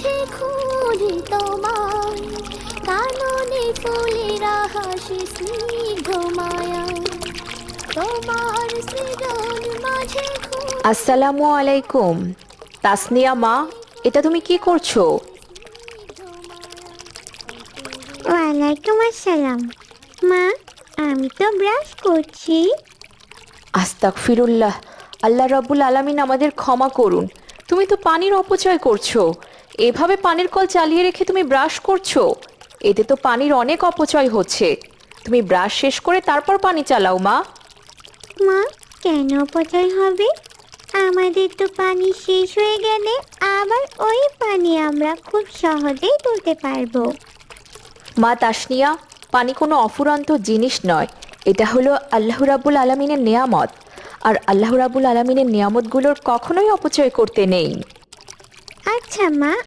মাঝে খুঁজি তোমায়, কাননে ফুলেরা হাসি স্নিগ্ধ মায়া, তোমার সৃজন মাঝে আসসালামু আলাইকুম। তাসনিয়া মা, এটা তুমি কি করছো? ওয়ালাইকুম আসসালাম। মা, আমি তো ব্রাশ করছি। আস্তাগফিরুল্লাহ, আল্লাহ রাব্বুল আলামিন আমাদের ক্ষমা করুন। তুমি তো পানির অপচয় করছো। এভাবে পানির কল চালিয়ে রেখে তুমি ব্রাশ করছো, এতে তো পানির অনেক অপচয় হচ্ছে। তুমি ব্রাশ শেষ করে তারপর পানি চালাও মা। মা, কেন অপচয় হবে? আমাদের তো পানি শেষ হয়ে গেলে আবার ওই পানি আমরা খুব সহজেই তুলতে পারবো। মা তাসনিয়া, পানি কোনো অফুরন্ত জিনিস নয়, এটা হলো আল্লাহ রাব্বুল আলামিনের নেয়ামত। আর আল্লাহ রাব্বুল আলামিনের নেয়ামতগুলোর কখনোই অপচয় করতে নেই। আচ্ছা মা,